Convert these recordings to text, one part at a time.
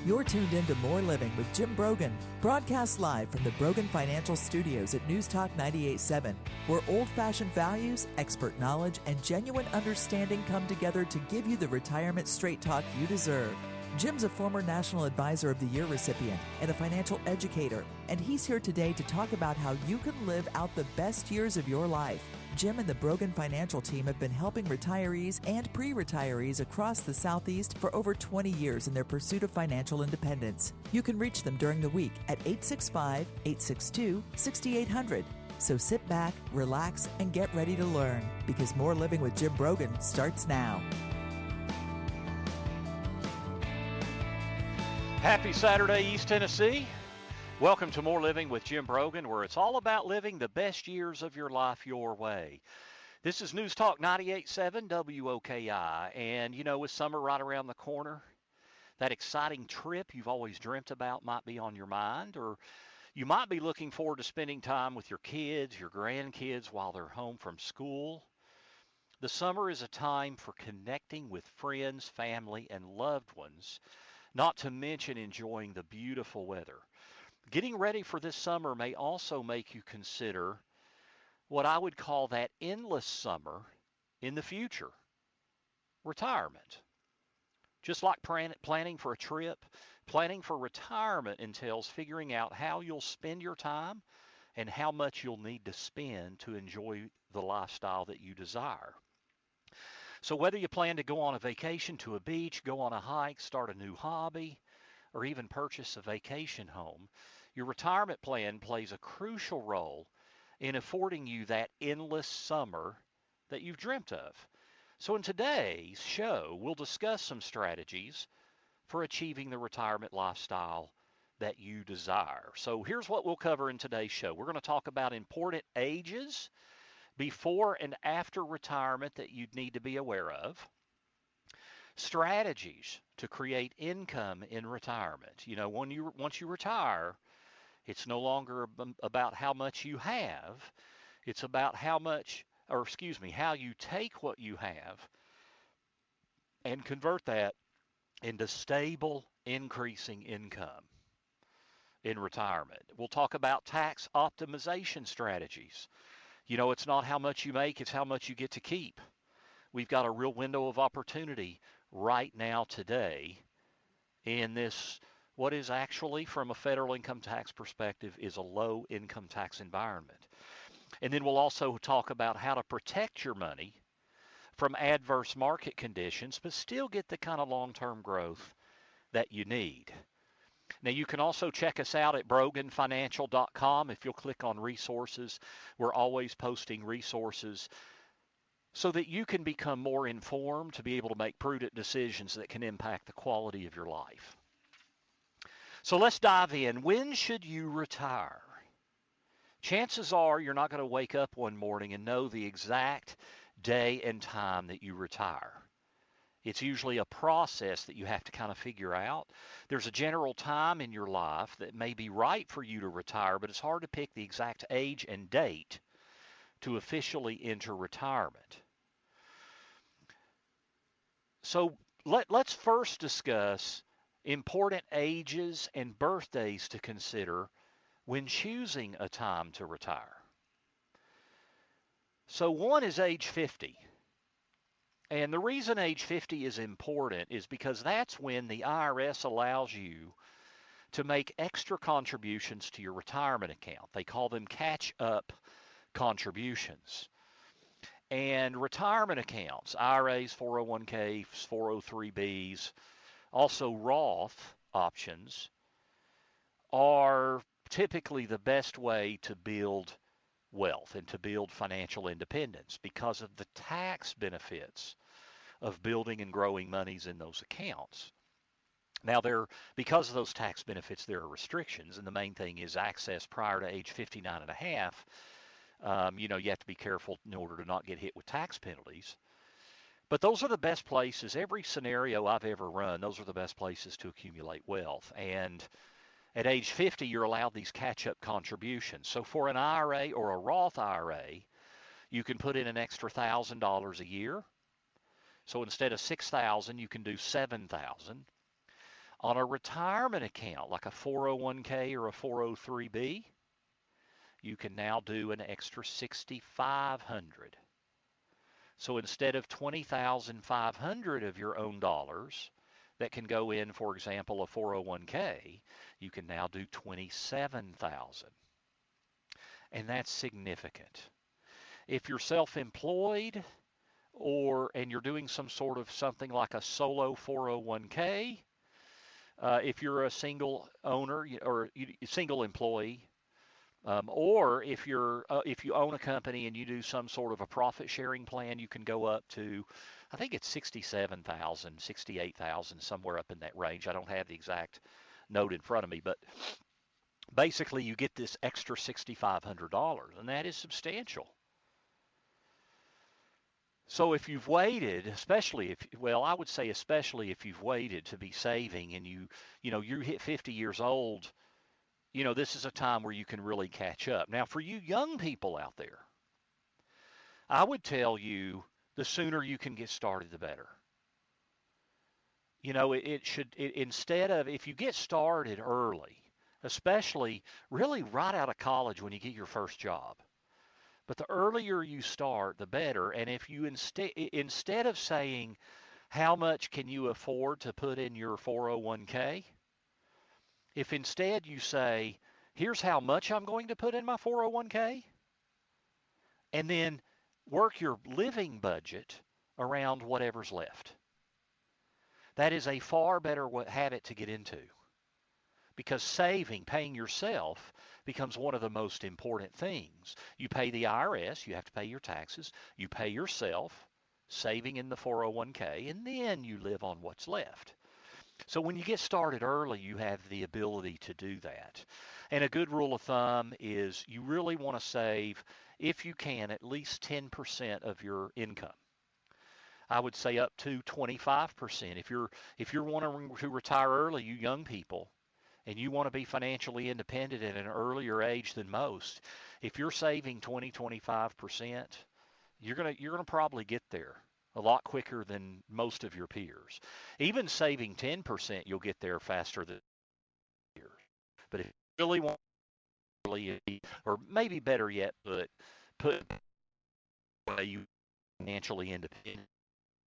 You're tuned in to More Living with Jim Brogan, broadcast live from the Brogan Financial Studios at News Talk 98.7, where old-fashioned values, expert knowledge, and genuine understanding come together to give you the retirement straight talk you deserve. Jim's a former National Advisor of the Year recipient and a financial educator, and he's here today to talk about how you can live out the best years of your life. Jim and the Brogan Financial team have been helping retirees and pre-retirees across the Southeast for over 20 years in their pursuit of financial independence. You can reach them during the week at 865-862-6800. So sit back, relax, and get ready to learn, because More Living with Jim Brogan starts now. Happy Saturday, East Tennessee. Welcome to More Living with Jim Brogan, where it's all about living the best years of your life your way. This is News Talk 98.7 WOKI, and you know, with summer right around the corner, that exciting trip you've always dreamt about might be on your mind, or you might be looking forward to spending time with your kids, your grandkids while they're home from school. The summer is a time for connecting with friends, family, and loved ones, not to mention enjoying the beautiful weather. Getting ready for this summer may also make you consider what I would call that endless summer in the future, retirement. Just like planning for a trip, planning for retirement entails figuring out how you'll spend your time and how much you'll need to spend to enjoy the lifestyle that you desire. So whether you plan to go on a vacation to a beach, go on a hike, start a new hobby, or even purchase a vacation home, your retirement plan plays a crucial role in affording you that endless summer that you've dreamt of. So in today's show, we'll discuss some strategies for achieving the retirement lifestyle that you desire. So here's what we'll cover in today's show. We're going to talk about important ages before and after retirement that you'd need to be aware of. Strategies to create income in retirement. You know, once you retire, it's no longer about how much you have. It's about how you take what you have and convert that into stable, increasing income in retirement. We'll talk about tax optimization strategies. You know, it's not how much you make, it's how much you get to keep. We've got a real window of opportunity right now today in this, what is actually, from a federal income tax perspective, is a low income tax environment. And then we'll also talk about how to protect your money from adverse market conditions, but still get the kind of long-term growth that you need. Now, you can also check us out at broganfinancial.com. If you'll click on resources, we're always posting resources so that you can become more informed to be able to make prudent decisions that can impact the quality of your life. So let's dive in. When should you retire? Chances are you're not going to wake up one morning and know the exact day and time that you retire. It's usually a process that you have to kind of figure out. There's a general time in your life that may be right for you to retire, but it's hard to pick the exact age and date to officially enter retirement. So let's first discuss important ages and birthdays to consider when choosing a time to retire. So one is age 50. And the reason age 50 is important is because that's when the IRS allows you to make extra contributions to your retirement account. They call them catch-up contributions. And retirement accounts, IRAs, 401ks, 403bs, also Roth options, are typically the best way to build wealth and to build financial independence because of the tax benefits of building and growing monies in those accounts. Now, because of those tax benefits, there are restrictions, and the main thing is access prior to age 59 and a half. You have to be careful in order to not get hit with tax penalties. But those are the best places. Every scenario I've ever run, those are the best places to accumulate wealth. And at age 50, you're allowed these catch-up contributions. So for an IRA or a Roth IRA, you can put in an extra $1,000 a year. So instead of $6,000, you can do $7,000. On a retirement account, like a 401k or a 403b, you can now do an extra 6,500. So instead of 20,500 of your own dollars that can go in, for example, a 401k, you can now do 27,000. And that's significant. If you're self-employed and you're doing some sort of something like a solo 401k, if you're a single owner or single employee, or if you own a company and you do some sort of a profit sharing plan, you can go up to, I think it's 67,000, 68,000, somewhere up in that range. I don't have the exact note in front of me, but basically you get this extra $6,500, and that is substantial. So if you've waited, I would say especially if you've waited to be saving and you hit 50 years old, this is a time where you can really catch up. Now, for you young people out there, I would tell you the sooner you can get started, the better. Instead of, if you get started early, especially really right out of college when you get your first job, but the earlier you start, the better. And if you instead of saying, how much can you afford to put in your 401k? If instead you say, here's how much I'm going to put in my 401k, and then work your living budget around whatever's left. That is a far better habit to get into, because paying yourself, becomes one of the most important things. You pay the IRS, you have to pay your taxes, you pay yourself, saving in the 401k, and then you live on what's left. So when you get started early, you have the ability to do that. And a good rule of thumb is you really want to save, if you can, at least 10% of your income. I would say up to 25%. If you're wanting to retire early, you young people, and you want to be financially independent at an earlier age than most, if you're saving 20-25%, you're going to probably get there a lot quicker than most of your peers. Even saving 10%, you'll get there faster than peers. But if you really want to, or maybe better yet, put away you financially independent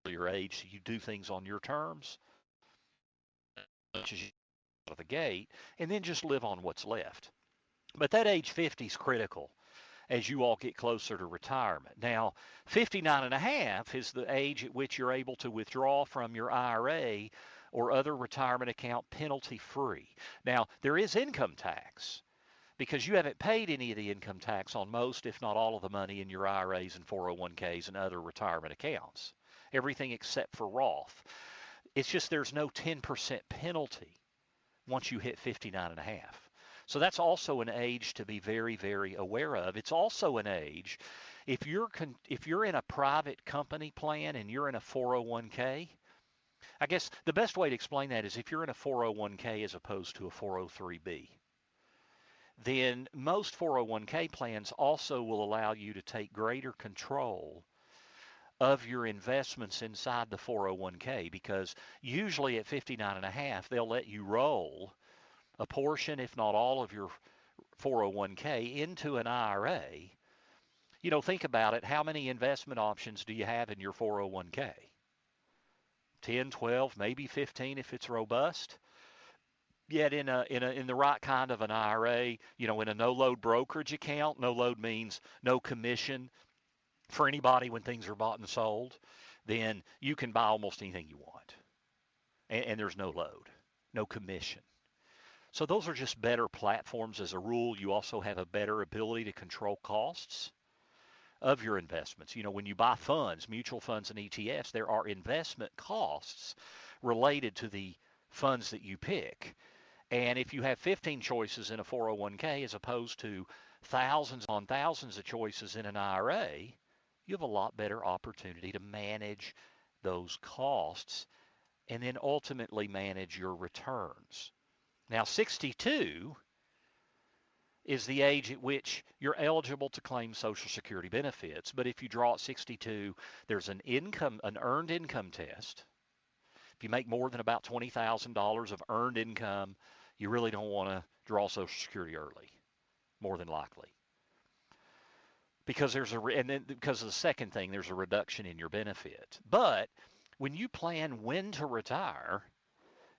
at your age, so you do things on your terms, as much as you out of the gate, and then just live on what's left. But that age 50 is critical as you all get closer to retirement. Now, 59 and a half is the age at which you're able to withdraw from your IRA or other retirement account penalty-free. Now, there is income tax, because you haven't paid any of the income tax on most, if not all, of the money in your IRAs and 401ks and other retirement accounts. Everything except for Roth. It's just there's no 10% penalty once you hit 59 and a half. So that's also an age to be very, very aware of. It's also an age, if you're in a private company plan and you're in a 401k, I guess the best way to explain that is if you're in a 401k as opposed to a 403b, then most 401k plans also will allow you to take greater control of your investments inside the 401k, because usually at 59 and a half, they'll let you roll a portion, if not all, of your 401k into an IRA. Think about it. How many investment options do you have in your 401k? 10, 12, maybe 15 if it's robust. Yet in the right kind of an IRA, in a no-load brokerage account, no load means no commission for anybody when things are bought and sold, then you can buy almost anything you want. And there's no load, no commission. So those are just better platforms as a rule. You also have a better ability to control costs of your investments. When you buy funds, mutual funds and ETFs, there are investment costs related to the funds that you pick. And if you have 15 choices in a 401k as opposed to thousands on thousands of choices in an IRA, you have a lot better opportunity to manage those costs and then ultimately manage your returns. Now, 62 is the age at which you're eligible to claim Social Security benefits. But if you draw at 62, there's an earned income test, If you make more than about $20,000 of earned income, you really don't want to draw Social Security early, more than likely. Because and then because of the second thing, there's a reduction in your benefit. But when you plan when to retire,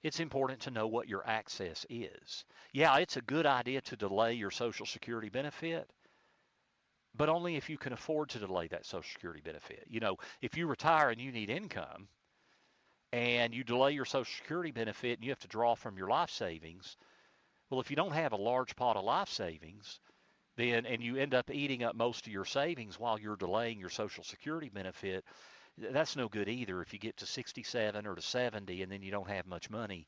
it's important to know what your access is. Yeah, it's a good idea to delay your Social Security benefit, but only if you can afford to delay that Social Security benefit. If you retire and you need income and you delay your Social Security benefit and you have to draw from your life savings, well, if you don't have a large pot of life savings, and you end up eating up most of your savings while you're delaying your Social Security benefit, that's no good either if you get to 67 or to 70 and then you don't have much money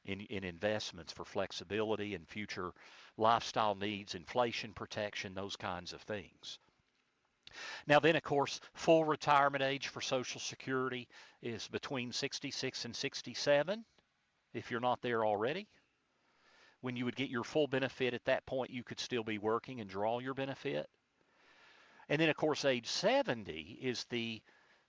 in investments for flexibility and future lifestyle needs, inflation protection, those kinds of things. Now then, of course, full retirement age for Social Security is between 66 and 67 if you're not there already. When you would get your full benefit at that point, you could still be working and draw your benefit. And then, of course, age 70 is the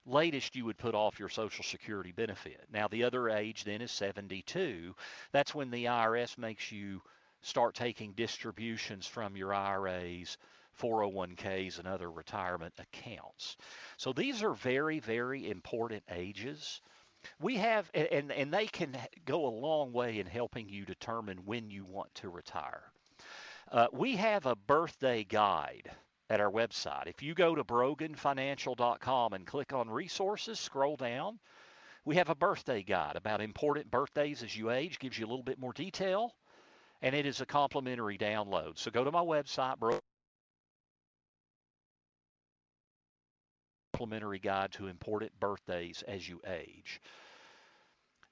latest you would put off your Social Security benefit. Now, the other age then is 72. That's when the IRS makes you start taking distributions from your IRAs, 401ks, and other retirement accounts. So these are very, very important ages. We have, and they can go a long way in helping you determine when you want to retire. We have a birthday guide at our website. If you go to broganfinancial.com and click on resources, scroll down, we have a birthday guide about important birthdays as you age, gives you a little bit more detail, and it is a complimentary download. So go to my website, complimentary guide to important birthdays as you age.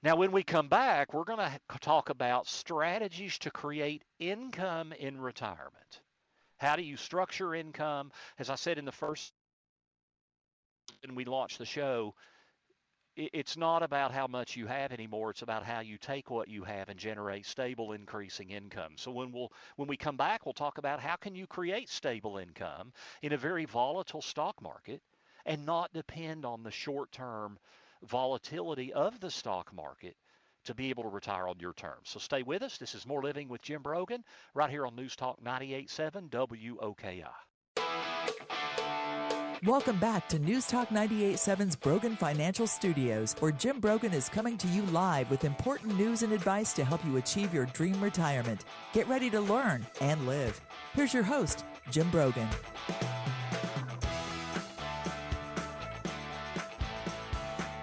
Now, when we come back, we're going to talk about strategies to create income in retirement. How do you structure income? As I said in the first, when we launched the show, it's not about how much you have anymore. It's about how you take what you have and generate stable, increasing income. So when we come back, we'll talk about how can you create stable income in a very volatile stock market and not depend on the short-term volatility of the stock market to be able to retire on your terms. So stay with us. This is More Living with Jim Brogan right here on News Talk 98.7 WOKI. Welcome back to News Talk 98.7's Brogan Financial Studios, where Jim Brogan is coming to you live with important news and advice to help you achieve your dream retirement. Get ready to learn and live. Here's your host, Jim Brogan.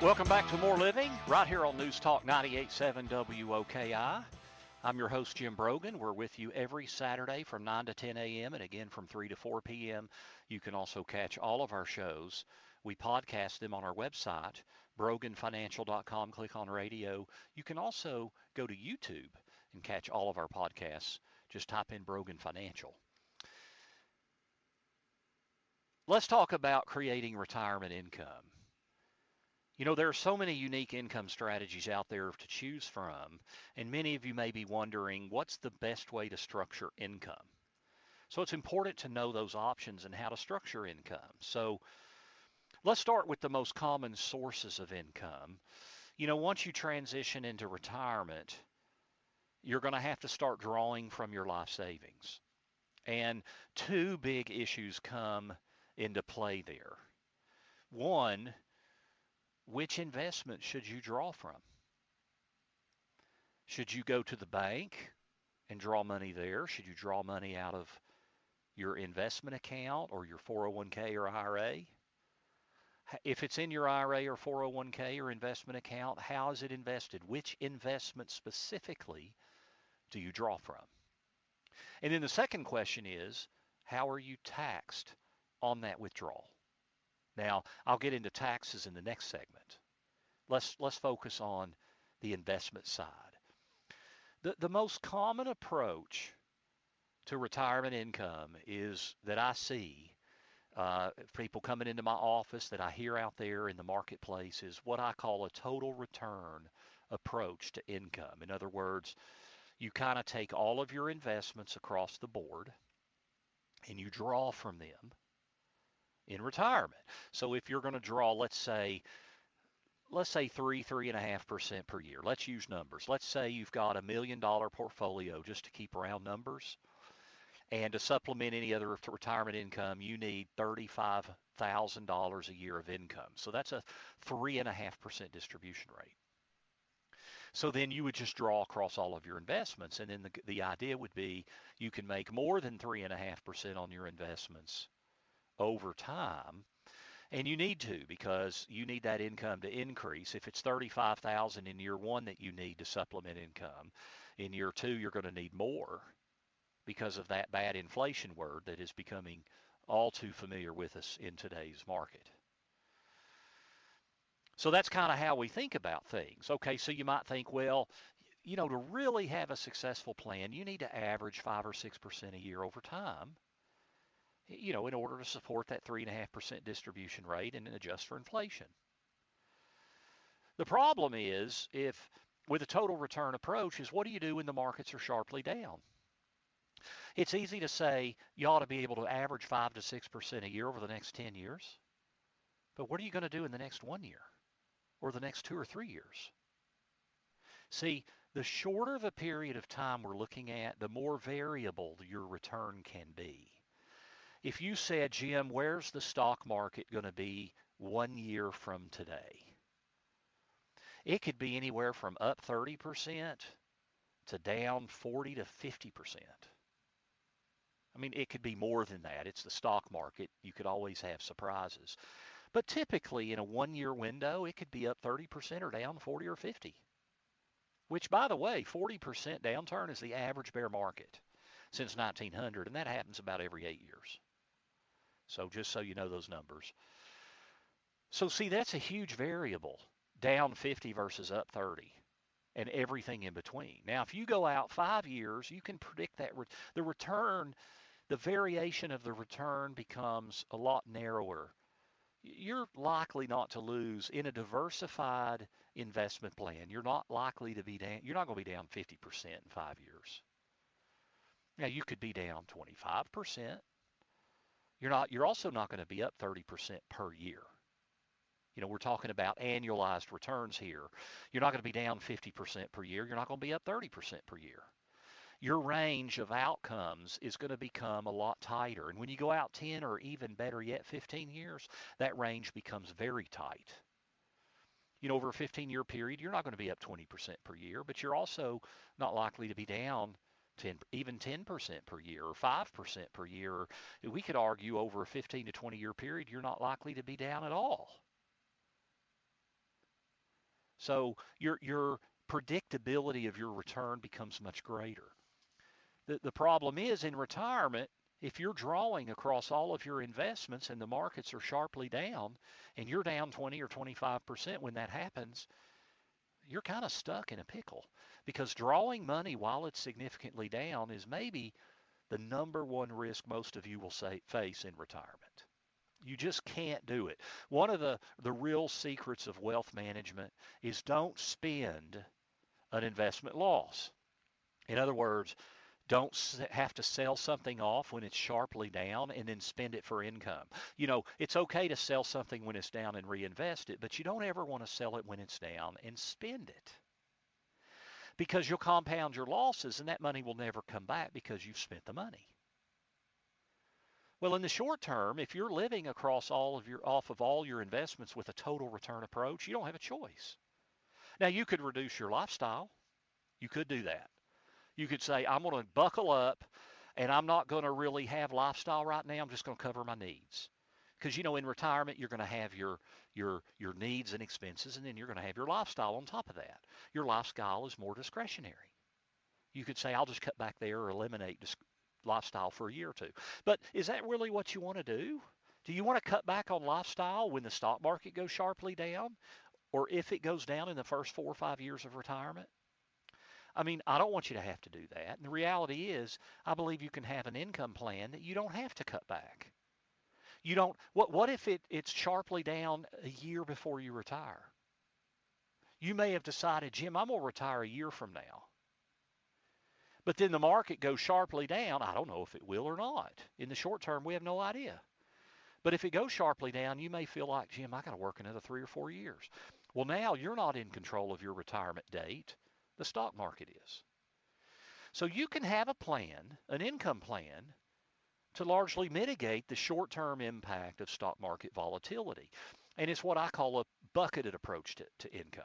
Welcome back to More Living right here on News Talk 98.7 WOKI. I'm your host, Jim Brogan. We're with you every Saturday from 9 to 10 a.m. and again from 3 to 4 p.m. You can also catch all of our shows. We podcast them on our website, broganfinancial.com. Click on radio. You can also go to YouTube and catch all of our podcasts. Just type in Brogan Financial. Let's talk about creating retirement income. There are so many unique income strategies out there to choose from, and many of you may be wondering, what's the best way to structure income? So it's important to know those options and how to structure income. So let's start with the most common sources of income. Once you transition into retirement, you're going to have to start drawing from your life savings. And two big issues come into play there. One, which investment should you draw from? Should you go to the bank and draw money there? Should you draw money out of your investment account or your 401k or IRA? If it's in your IRA or 401k or investment account, how is it invested? Which investment specifically do you draw from? And then the second question is, how are you taxed on that withdrawal? Now, I'll get into taxes in the next segment. Let's focus on the investment side. The most common approach to retirement income is that I see people coming into my office, that I hear out there in the marketplace, is what I call a total return approach to income. In other words, you kind of take all of your investments across the board and you draw from them in retirement. So if you're going to draw, let's say, let's say 3.5% per year. Let's use numbers. Let's say you've got $1 million portfolio, just to keep round numbers. And to supplement any other retirement income, you need $35,000 a year of income. So that's a 3.5% distribution rate. So then you would just draw across all of your investments. And then the idea would be you can make more than 3.5% on your investments over time. And you need to, because you need that income to increase. If it's 35,000 in year one that you need to supplement income, in year two you're going to need more because of that bad inflation word that is becoming all too familiar with us in today's market. So that's kind of how we think about things. Okay, so you might think, well, to really have a successful plan, you need to average 5 or 6% a year over time, in order to support that 3.5% distribution rate and adjust for inflation. The problem is, if with a total return approach, is what do you do when the markets are sharply down? It's easy to say you ought to be able to average 5 to 6% a year over the next 10 years. But what are you going to do in the next 1 year or the next 2 or 3 years? See, the shorter the period of time we're looking at, the more variable your return can be. If you said, Jim, where's the stock market going to be 1 year from today? It could be anywhere from up 30% to down 40 to 50%. I mean, it could be more than that. It's the stock market. You could always have surprises. But typically in a 1 year window, it could be up 30% or down 40 or 50. Which, by the way, 40% downturn is the average bear market since 1900, and that happens about every 8 years. So just so you know those numbers. So see, that's a huge variable, down 50 versus up 30, and everything in between. Now, if you go out 5 years, you can predict that the return, the variation of the return becomes a lot narrower. You're likely not to lose in a diversified investment plan. You're not likely to be down. You're not going to be down 50% in 5 years. Now, you could be down 25%. You're also not going to be up 30% per year. We're talking about annualized returns here. You're not going to be down 50% per year. You're not going to be up 30% per year. Your range of outcomes is going to become a lot tighter. And when you go out 10 or even better yet, 15 years, that range becomes very tight. Over a 15-year period, you're not going to be up 20% per year, but you're also not likely to be down even 10% per year or 5% per year. We could argue over a 15 to 20-year period, you're not likely to be down at all. So your predictability of your return becomes much greater. The problem is in retirement, if you're drawing across all of your investments and the markets are sharply down and you're down 20 or 25% when that happens, you're kind of stuck in a pickle, because drawing money while it's significantly down is maybe the number one risk most of you will face in retirement. You just can't do it. One of the real secrets of wealth management is don't spend an investment loss. In other words, don't have to sell something off when it's sharply down and then spend it for income. It's okay to sell something when it's down and reinvest it, but you don't ever want to sell it when it's down and spend it, because you'll compound your losses and that money will never come back because you've spent the money. Well, in the short term, if you're living across off of all your investments with a total return approach, you don't have a choice. Now, you could reduce your lifestyle. You could do that. You could say, I'm going to buckle up and I'm not going to really have lifestyle right now. I'm just going to cover my needs. Because, in retirement, you're going to have your needs and expenses, and then you're going to have your lifestyle on top of that. Your lifestyle is more discretionary. You could say, I'll just cut back there or eliminate lifestyle for a year or two. But is that really what you want to do? Do you want to cut back on lifestyle when the stock market goes sharply down, or if it goes down in the first 4 or 5 years of retirement? I mean, I don't want you to have to do that. And the reality is, I believe you can have an income plan that you don't have to cut back. You don't. What if it's sharply down a year before you retire? You may have decided, Jim, I'm going to retire a year from now. But then the market goes sharply down. I don't know if it will or not. In the short term, we have no idea. But if it goes sharply down, you may feel like, Jim, I got to work another 3 or 4 years. Well, now you're not in control of your retirement date. The stock market is. So you can have a plan, an income plan, to largely mitigate the short-term impact of stock market volatility. And it's what I call a bucketed approach to income,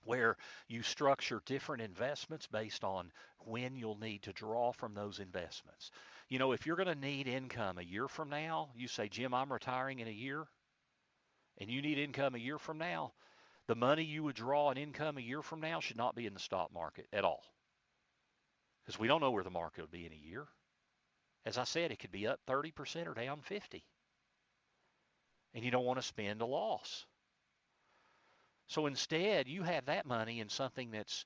where you structure different investments based on when you'll need to draw from those investments. You know, if you're going to need income a year from now, you say, Jim, I'm retiring in a year, and you need income a year from now, the money you would draw in income a year from now should not be in the stock market at all, because we don't know where the market will be in a year. As I said, it could be up 30% or down 50, and you don't want to spend a loss. So instead, you have that money in something that's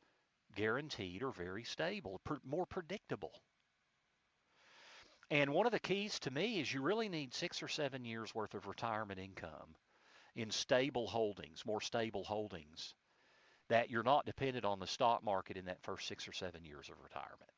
guaranteed or very stable, more predictable. And one of the keys to me is you really need 6 or 7 years worth of retirement income in stable holdings, more stable holdings, that you're not dependent on the stock market in that first 6 or 7 years of retirement.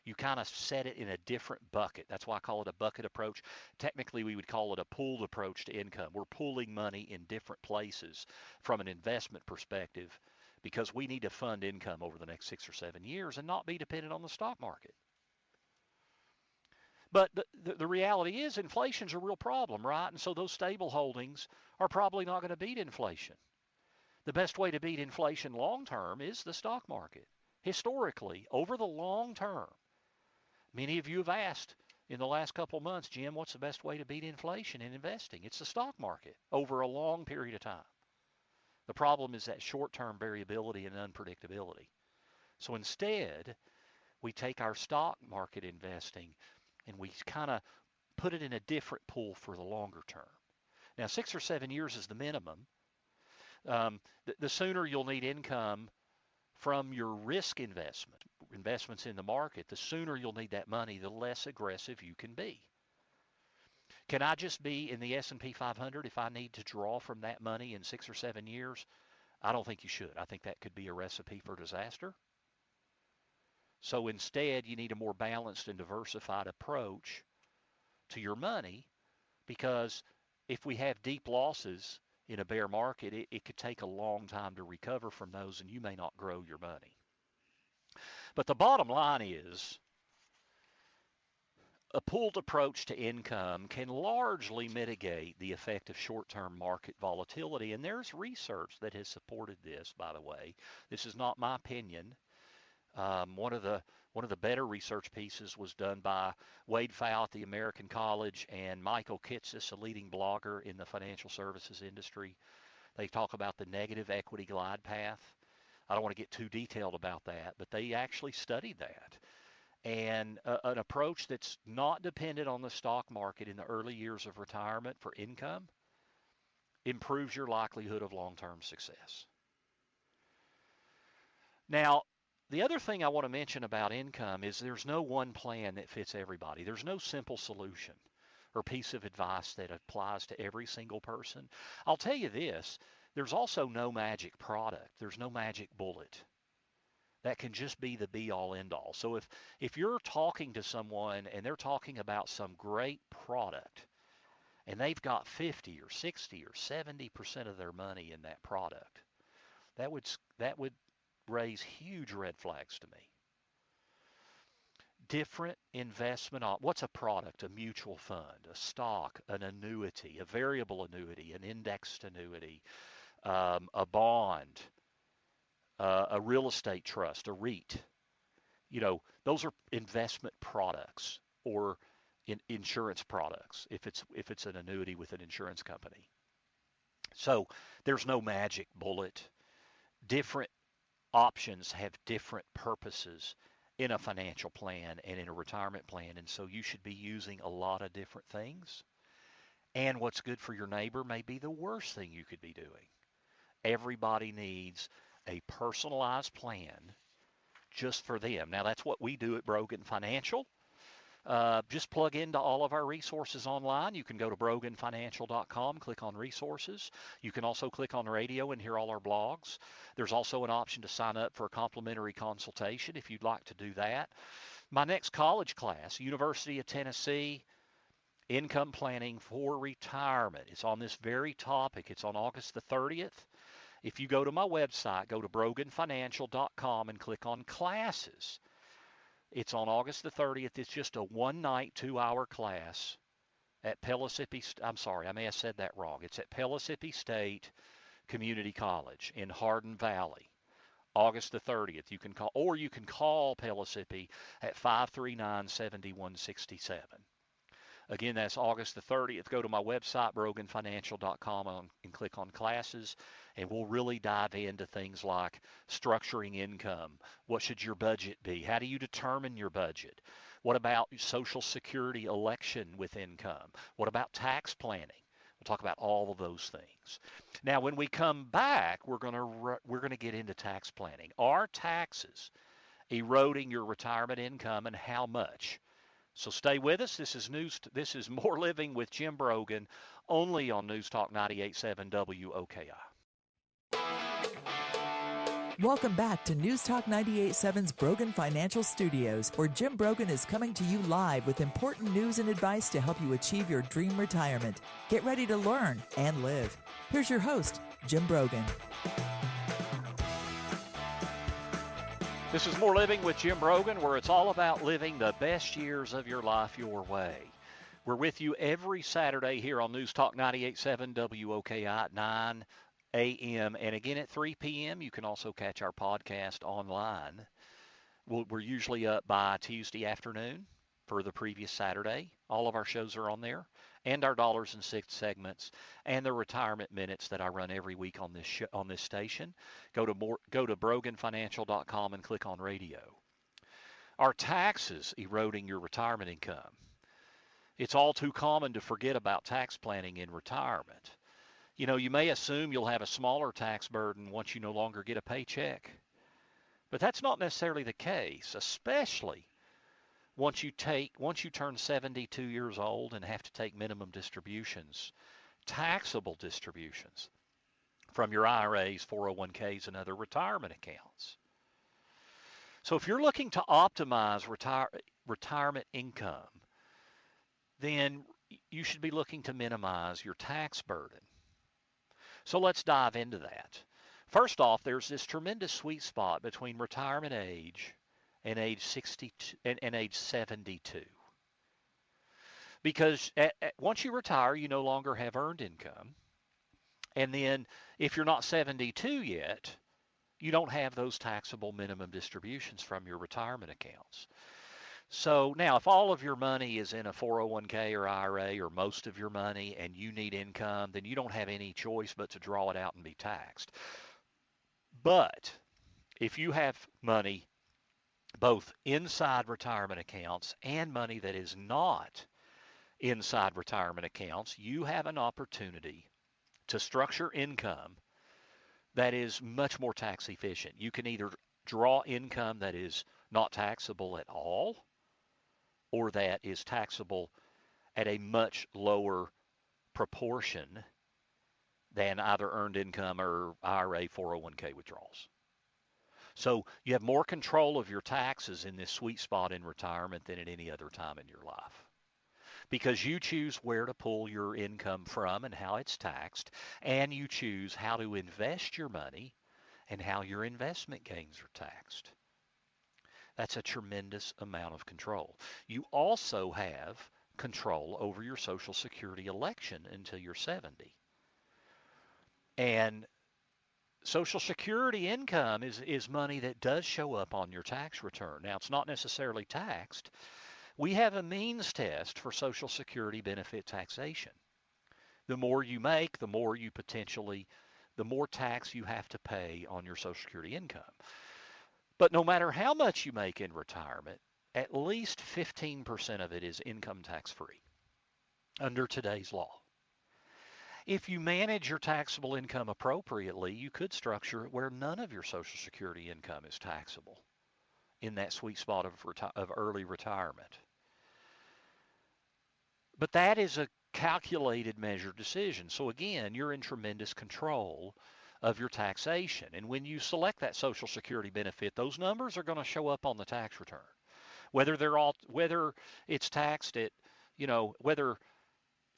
You kind of set it in a different bucket. That's why I call it a bucket approach. Technically, we would call it a pooled approach to income. We're pooling money in different places from an investment perspective because we need to fund income over the next 6 or 7 years and not be dependent on the stock market. But the reality is inflation's a real problem, right? And so those stable holdings are probably not going to beat inflation. The best way to beat inflation long term is the stock market. Historically, over the long term, many of you have asked in the last couple of months, Jim, what's the best way to beat inflation in investing? It's the stock market over a long period of time. The problem is that short-term variability and unpredictability. So instead, we take our stock market investing and we kind of put it in a different pool for the longer term. Now, 6 or 7 years is the minimum. The sooner you'll need income from your risk investments in the market, the sooner you'll need that money, the less aggressive you can be. Can I just be in the S&P 500 if I need to draw from that money in 6 or 7 years? I don't think you should. I think that could be a recipe for disaster. So instead, you need a more balanced and diversified approach to your money, because if we have deep losses in a bear market, it could take a long time to recover from those, and you may not grow your money. But the bottom line is a pooled approach to income can largely mitigate the effect of short-term market volatility, and there's research that has supported this, by the way. This is not my opinion. One of the better research pieces was done by Wade Pfau at the American College and Michael Kitces, a leading blogger in the financial services industry. They talk about the negative equity glide path. I don't want to get too detailed about that, but they actually studied that. And an approach that's not dependent on the stock market in the early years of retirement for income improves your likelihood of long-term success. Now, the other thing I want to mention about income is there's no one plan that fits everybody. There's no simple solution or piece of advice that applies to every single person. I'll tell you this, there's also no magic product. There's no magic bullet that can just be the be-all, end-all. So if you're talking to someone and they're talking about some great product and they've got 50 or 60 or 70% of their money in that product, that would raise huge red flags to me. Different investment, what's a product? A mutual fund, a stock, an annuity, a variable annuity, an indexed annuity, a bond, a real estate trust, a REIT. You know, those are investment products or insurance products if it's an annuity with an insurance company. So there's no magic bullet. Different options have different purposes in a financial plan and in a retirement plan, and so you should be using a lot of different things. And what's good for your neighbor may be the worst thing you could be doing. Everybody needs a personalized plan just for them. Now, that's what we do at Brogan Financial. Just plug into all of our resources online. You can go to broganfinancial.com, click on resources. You can also click on radio and hear all our blogs. There's also an option to sign up for a complimentary consultation if you'd like to do that. My next college class, University of Tennessee, Income Planning for Retirement. It's on this very topic. It's on August the 30th. If you go to my website, go to broganfinancial.com and click on classes. It's on August the 30th. It's just a one-night, 2-hour class at Pellissippi. I'm sorry, I may have said that wrong. It's at Pellissippi State Community College in Hardin Valley. August the 30th. You can call, or you can call Pellissippi at 539-7167. Again, that's August the 30th. Go to my website, broganfinancial.com, and click on classes, and we'll really dive into things like structuring income. What should your budget be? How do you determine your budget? What about Social Security election with income? What about tax planning? We'll talk about all of those things. Now, when we come back, we're going to get into tax planning. Are taxes eroding your retirement income, and how much? So stay with us. This is More Living with Jim Brogan, only on News Talk 98.7 WOKI. Welcome back to News Talk 98.7's Brogan Financial Studios, where Jim Brogan is coming to you live with important news and advice to help you achieve your dream retirement. Get ready to learn and live. Here's your host, Jim Brogan. This is More Living with Jim Brogan, where it's all about living the best years of your life your way. We're with you every Saturday here on News Talk 98.7 WOKI at 9 a.m. and again at 3 p.m. You can also catch our podcast online. We're usually up by Tuesday afternoon for the previous Saturday. All of our shows are on there, and our Dollars and Cents segments, and the retirement minutes that I run every week on this station. Go to broganfinancial.com and click on radio. Are taxes eroding your retirement income? It's all too common to forget about tax planning in retirement. You know, you may assume you'll have a smaller tax burden once you no longer get a paycheck. But that's not necessarily the case, especially once you turn 72 years old and have to take minimum distributions, taxable distributions from your IRAs, 401ks, and other retirement accounts. So if you're looking to optimize retirement income, then you should be looking to minimize your tax burden. So let's dive into that. First off, there's this tremendous sweet spot between retirement age and age 62 and age 72. Because once you retire, you no longer have earned income. And then if you're not 72 yet, you don't have those taxable minimum distributions from your retirement accounts. So now, if all of your money is in a 401k or IRA, or most of your money, and you need income, then you don't have any choice but to draw it out and be taxed. But if you have money both inside retirement accounts and money that is not inside retirement accounts, you have an opportunity to structure income that is much more tax efficient. You can either draw income that is not taxable at all, or that is taxable at a much lower proportion than either earned income or IRA 401k withdrawals. So you have more control of your taxes in this sweet spot in retirement than at any other time in your life, because you choose where to pull your income from and how it's taxed, and you choose how to invest your money and how your investment gains are taxed. That's a tremendous amount of control. You also have control over your Social Security election until you're 70. And Social Security income is money that does show up on your tax return. Now, it's not necessarily taxed. We have a means test for Social Security benefit taxation. The more you make, the more tax you have to pay on your Social Security income. But no matter how much you make in retirement, at least 15% of it is income tax-free under today's law. If you manage your taxable income appropriately, you could structure it where none of your Social Security income is taxable in that sweet spot of early retirement. But that is a calculated, measured decision. So again, you're in tremendous control of your taxation. And when you select that Social Security benefit, those numbers are going to show up on the tax return. Whether it's taxed at, whether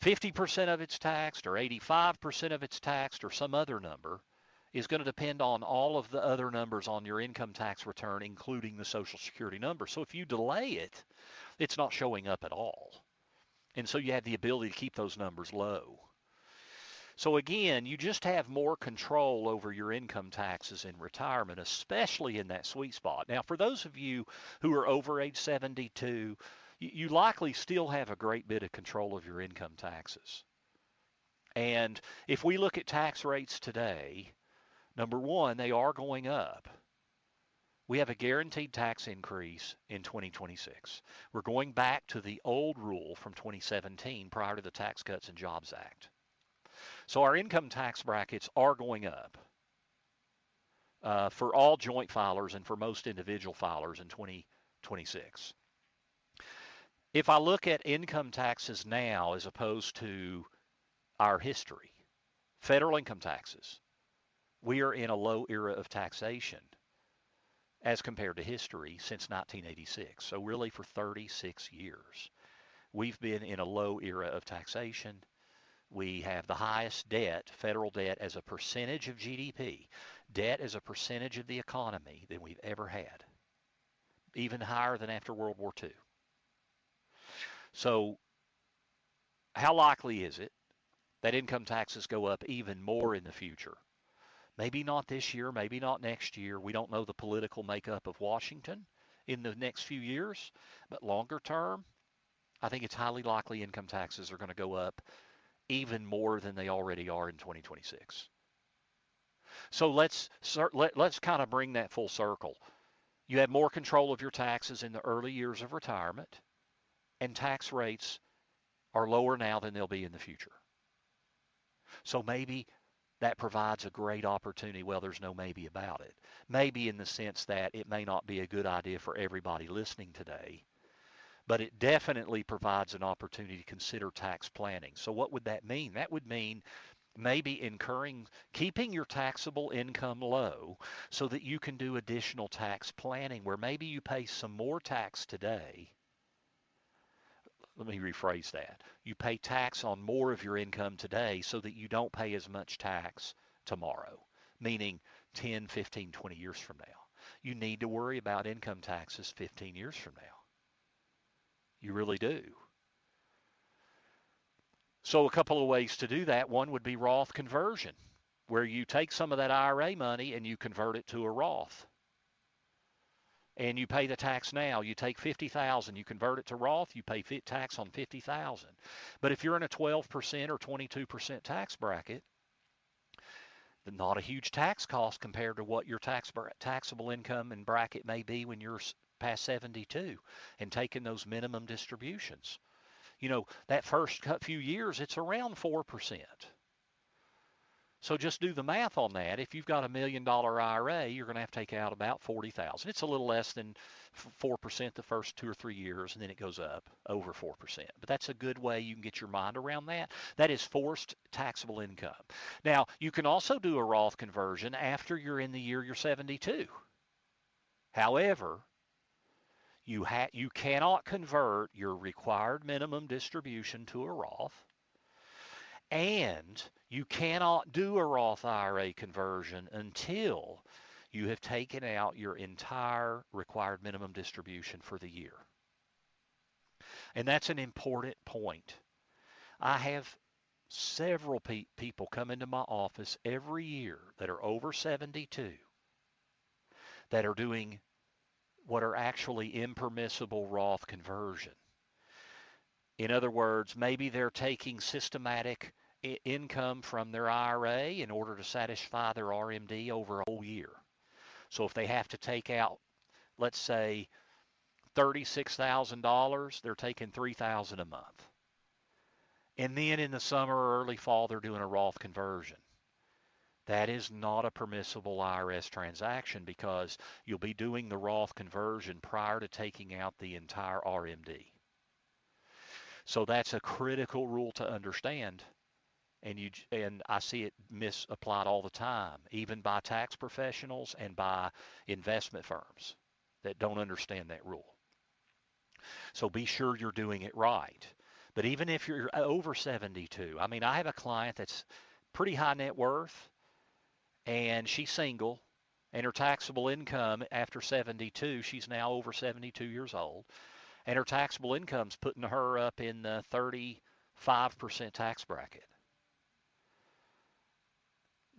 50% of it's taxed or 85% of it's taxed or some other number, is going to depend on all of the other numbers on your income tax return, including the Social Security number. So if you delay it, it's not showing up at all. And so you have the ability to keep those numbers low. So again, you just have more control over your income taxes in retirement, especially in that sweet spot. Now, for those of you who are over age 72, you likely still have a great bit of control of your income taxes. And if we look at tax rates today, number one, they are going up. We have a guaranteed tax increase in 2026. We're going back to the old rule from 2017 prior to the Tax Cuts and Jobs Act. So our income tax brackets are going up for all joint filers and for most individual filers in 2026. If I look at income taxes now as opposed to our history, federal income taxes, we are in a low era of taxation as compared to history since 1986. So really for 36 years, we've been in a low era of taxation. We have the highest debt, federal debt as a percentage of GDP, debt as a percentage of the economy than we've ever had, even higher than after World War II. So how likely is it that income taxes go up even more in the future? Maybe not this year, maybe not next year. We don't know the political makeup of Washington in the next few years, but longer term, I think it's highly likely income taxes are going to go up even more than they already are in 2026. So let's kind of bring that full circle. You have more control of your taxes in the early years of retirement, and tax rates are lower now than they'll be in the future. So maybe that provides a great opportunity. Well, there's no maybe about it. Maybe in the sense that it may not be a good idea for everybody listening today, but it definitely provides an opportunity to consider tax planning. So what would that mean? That would mean maybe keeping your taxable income low so that you can do additional tax planning where maybe you pay some more tax today. Let me rephrase that. You pay tax on more of your income today so that you don't pay as much tax tomorrow, meaning 10, 15, 20 years from now. You need to worry about income taxes 15 years from now. You really do. So a couple of ways to do that. One would be Roth conversion, where you take some of that IRA money and you convert it to a Roth. And you pay the tax now. You take $50,000, you convert it to Roth, you pay tax on $50,000. But if you're in a 12% or 22% tax bracket, not a huge tax cost compared to what your taxable income and bracket may be when you're past 72 and taking those minimum distributions. You know, that first few years, it's around 4%. So just do the math on that. If you've got $1 million IRA, you're going to have to take out about $40,000. It's a little less than 4% the first 2 or 3 years, and then it goes up over 4%. But that's a good way you can get your mind around that. That is forced taxable income. Now, you can also do a Roth conversion after you're in the year you're 72. However, you cannot convert your required minimum distribution to a Roth. And you cannot do a Roth IRA conversion until you have taken out your entire required minimum distribution for the year. And that's an important point. I have several people come into my office every year that are over 72 that are doing what are actually impermissible Roth conversion. In other words, maybe they're taking systematic income from their IRA in order to satisfy their RMD over a whole year. So if they have to take out, let's say, $36,000, they're taking $3,000 a month. And then in the summer or early fall, they're doing a Roth conversion. That is not a permissible IRS transaction because you'll be doing the Roth conversion prior to taking out the entire RMD. So that's a critical rule to understand. And I see it misapplied all the time, even by tax professionals and by investment firms that don't understand that rule. So be sure you're doing it right. But even if you're over 72, I mean, I have a client that's pretty high net worth, and she's single, and her taxable income after 72, she's now over 72 years old, and her taxable income's putting her up in the 35% tax bracket.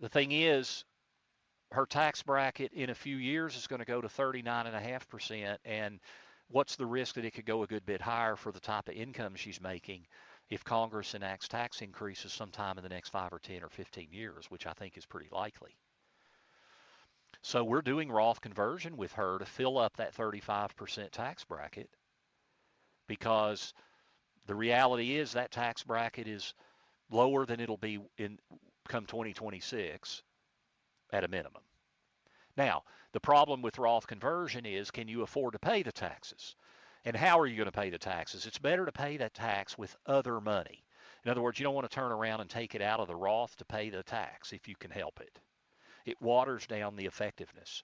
The thing is, her tax bracket in a few years is going to go to 39.5%, and what's the risk that it could go a good bit higher for the type of income she's making if Congress enacts tax increases sometime in the next 5 or 10 or 15 years, which I think is pretty likely. So we're doing Roth conversion with her to fill up that 35% tax bracket, because the reality is that tax bracket is lower than it'll be in come 2026 at a minimum. Now, the problem with Roth conversion is, can you afford to pay the taxes? And how are you going to pay the taxes? It's better to pay that tax with other money. In other words, you don't want to turn around and take it out of the Roth to pay the tax if you can help it. It waters down the effectiveness.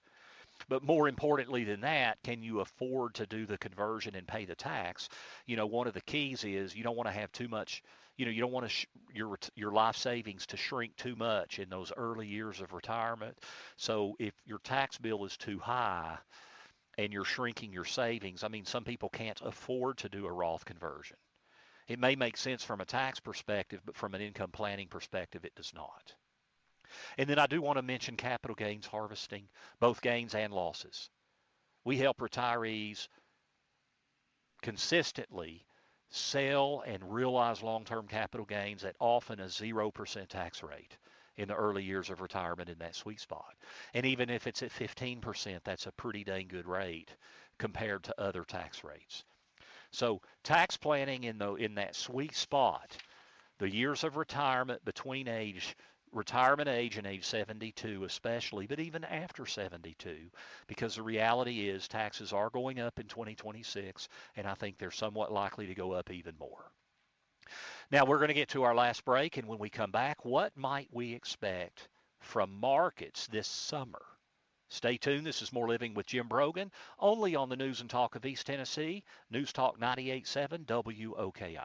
But more importantly than that, can you afford to do the conversion and pay the tax? One of the keys is you don't want to have too much, you don't want your life savings to shrink too much in those early years of retirement. So if your tax bill is too high and you're shrinking your savings, I mean, some people can't afford to do a Roth conversion. It may make sense from a tax perspective, but from an income planning perspective, it does not. And then I do want to mention capital gains harvesting, both gains and losses. We help retirees consistently sell and realize long-term capital gains at often a 0% tax rate in the early years of retirement in that sweet spot. And even if it's at 15%, that's a pretty dang good rate compared to other tax rates. So tax planning in that sweet spot, the years of retirement between retirement age and age 72 especially, but even after 72, because the reality is taxes are going up in 2026, and I think they're somewhat likely to go up even more. Now we're going to get to our last break, and when we come back, what might we expect from markets this summer? Stay tuned. This is More Living with Jim Brogan, only on the News and Talk of East Tennessee, News Talk 98.7 WOKI.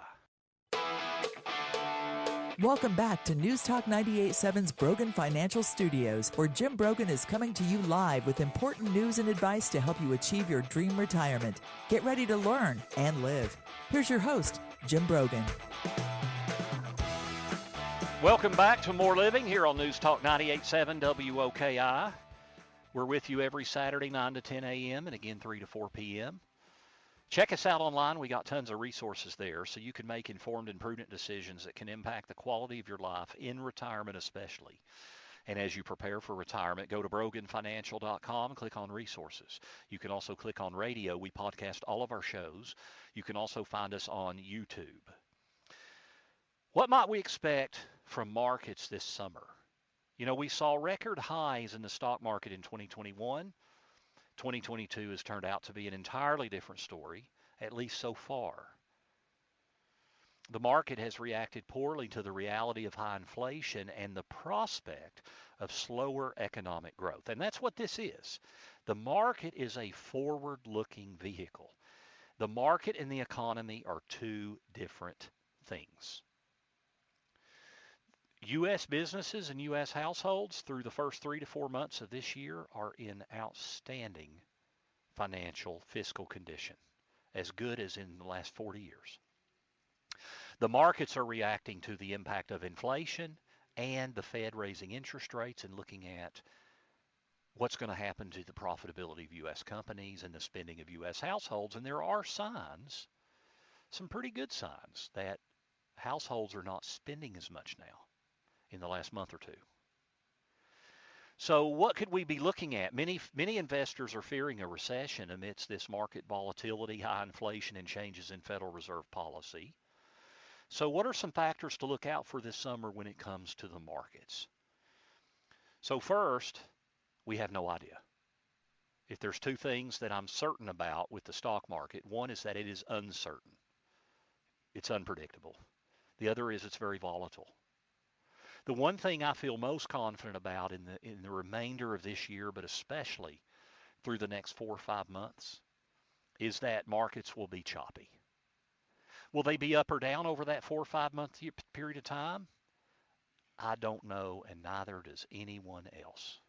Welcome back to News Talk 98.7's Brogan Financial Studios, where Jim Brogan is coming to you live with important news and advice to help you achieve your dream retirement. Get ready to learn and live. Here's your host, Jim Brogan. Welcome back to More Living here on News Talk 98.7 WOKI. We're with you every Saturday, 9 to 10 a.m. and again 3 to 4 p.m. Check us out online. We got tons of resources there so you can make informed and prudent decisions that can impact the quality of your life in retirement especially. And as you prepare for retirement, go to broganfinancial.com and click on resources. You can also click on radio. We podcast all of our shows. You can also find us on YouTube. What might we expect from markets this summer? We saw record highs in the stock market in 2021. 2022 has turned out to be an entirely different story, at least so far. The market has reacted poorly to the reality of high inflation and the prospect of slower economic growth. And that's what this is. The market is a forward-looking vehicle. The market and the economy are two different things. U.S. businesses and U.S. households through the first 3 to 4 months of this year are in outstanding financial fiscal condition, as good as in the last 40 years. The markets are reacting to the impact of inflation and the Fed raising interest rates and looking at what's going to happen to the profitability of U.S. companies and the spending of U.S. households. And there are signs, some pretty good signs, that households are not spending as much now in the last month or two. So what could we be looking at? Many investors are fearing a recession amidst this market volatility, high inflation, and changes in Federal Reserve policy. So what are some factors to look out for this summer when it comes to the markets? So first, we have no idea. If there's two things that I'm certain about with the stock market, one is that it is uncertain. It's unpredictable. The other is it's very volatile. The one thing I feel most confident about in the remainder of this year, but especially through the next 4 or 5 months, is that markets will be choppy. Will they be up or down over that 4 or 5 month period of time? I don't know, and neither does anyone else.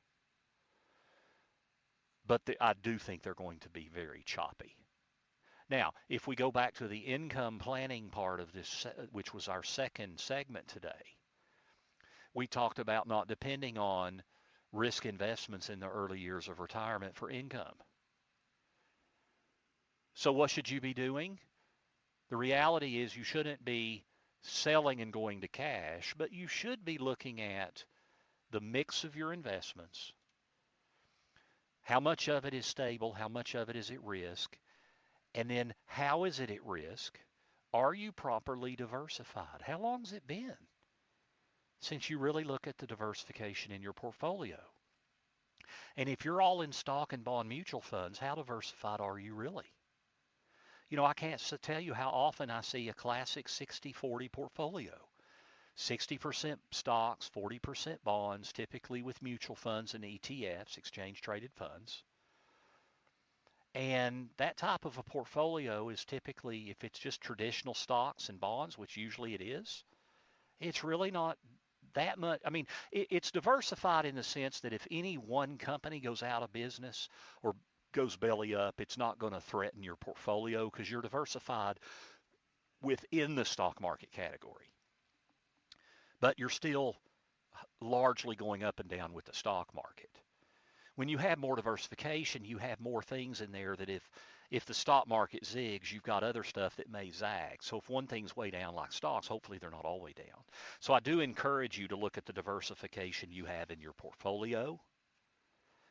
But I do think they're going to be very choppy. Now, if we go back to the income planning part of this, which was our second segment today, we talked about not depending on risk investments in the early years of retirement for income. So, what should you be doing? The reality is you shouldn't be selling and going to cash, but you should be looking at the mix of your investments. How much of it is stable? How much of it is at risk? And then how is it at risk? Are you properly diversified? How long's it been since you really look at the diversification in your portfolio? And if you're all in stock and bond mutual funds, how diversified are you really? You know, I can't tell you how often I see a classic 60-40 portfolio. 60% stocks, 40% bonds, typically with mutual funds and ETFs, exchange traded funds. And that type of a portfolio is typically, if it's just traditional stocks and bonds, which usually it is, it's really not that much. I mean, it's diversified in the sense that if any one company goes out of business or goes belly up, it's not going to threaten your portfolio because you're diversified within the stock market category. But you're still largely going up and down with the stock market. When you have more diversification, you have more things in there that if the stock market zigs, you've got other stuff that may zag. So if one thing's way down like stocks, hopefully they're not all way down. So I do encourage you to look at the diversification you have in your portfolio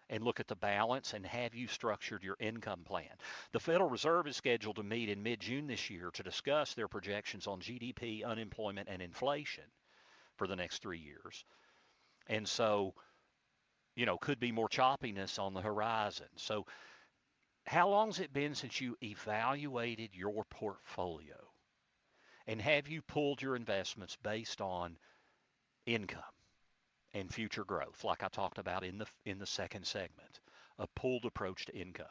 and look at the balance and have you structured your income plan. The Federal Reserve is scheduled to meet in mid-June this year to discuss their projections on GDP, unemployment, and inflation for the next 3 years. And so, you know, could be more choppiness on the horizon. So how long's it been since you evaluated your portfolio? And have you pulled your investments based on income and future growth, like I talked about in the second segment, a pulled approach to income?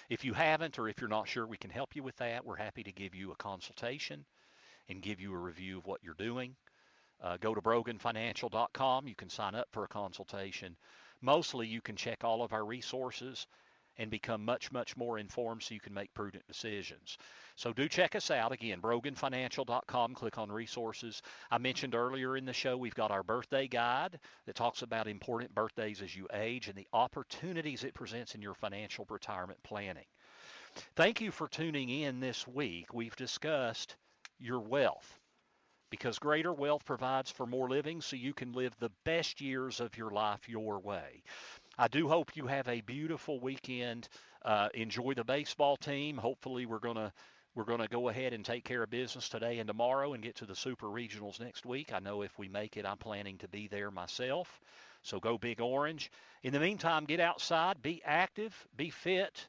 If you haven't, or if you're not sure we can help you with that, we're happy to give you a consultation and give you a review of what you're doing. Go to broganfinancial.com. You can sign up for a consultation. Mostly you can check all of our resources and become much, much more informed so you can make prudent decisions. So do check us out. Again, broganfinancial.com. Click on resources. I mentioned earlier in the show we've got our birthday guide that talks about important birthdays as you age and the opportunities it presents in your financial retirement planning. Thank you for tuning in this week. We've discussed your wealth, because greater wealth provides for more living so you can live the best years of your life your way. I do hope you have a beautiful weekend. Enjoy the baseball team. Hopefully we're gonna go ahead and take care of business today and tomorrow and get to the Super Regionals next week. I know if we make it, I'm planning to be there myself. So go Big Orange. In the meantime, get outside, be active, be fit.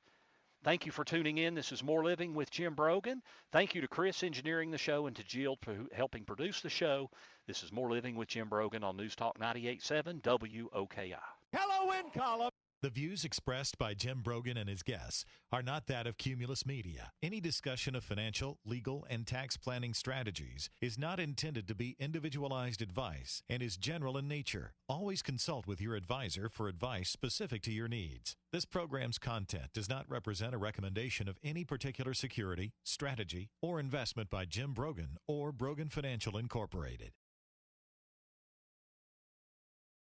Thank you for tuning in. This is More Living with Jim Brogan. Thank you to Chris engineering the show and to Jill for helping produce the show. This is More Living with Jim Brogan on News Talk 98.7 WOKI. Hello, in column. The views expressed by Jim Brogan and his guests are not that of Cumulus Media. Any discussion of financial, legal, and tax planning strategies is not intended to be individualized advice and is general in nature. Always consult with your advisor for advice specific to your needs. This program's content does not represent a recommendation of any particular security, strategy, or investment by Jim Brogan or Brogan Financial Incorporated.